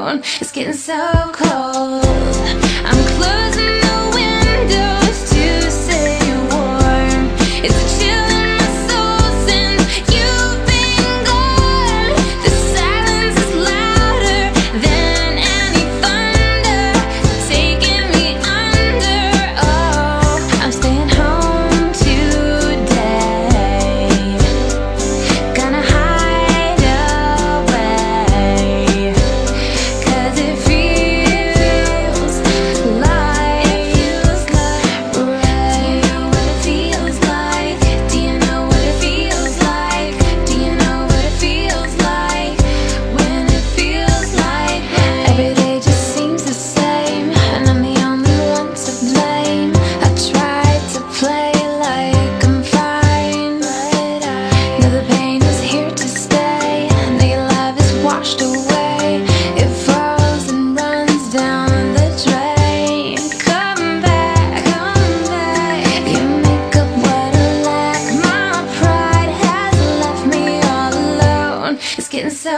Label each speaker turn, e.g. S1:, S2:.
S1: alone. It's getting so cold. I'm closing the windows to stay warm. It's a chill in my soul since you've been gone. The silence is louder than any thunder, taking me under. Oh, I'm staying home today. Gonna hide away, 'cause it feels like rain. Do you know what it feels like? Do you know what it feels like? Do you know what it feels like when it feels like rain? Every day just seems the same, and I'm the only one to blame. I tried to play like I'm fine, but I know the pain is here to stay, and your love is washed away. It falls and runs down the drain. Come back, come back. You make up what I lack. My pride has left me all alone. It's getting so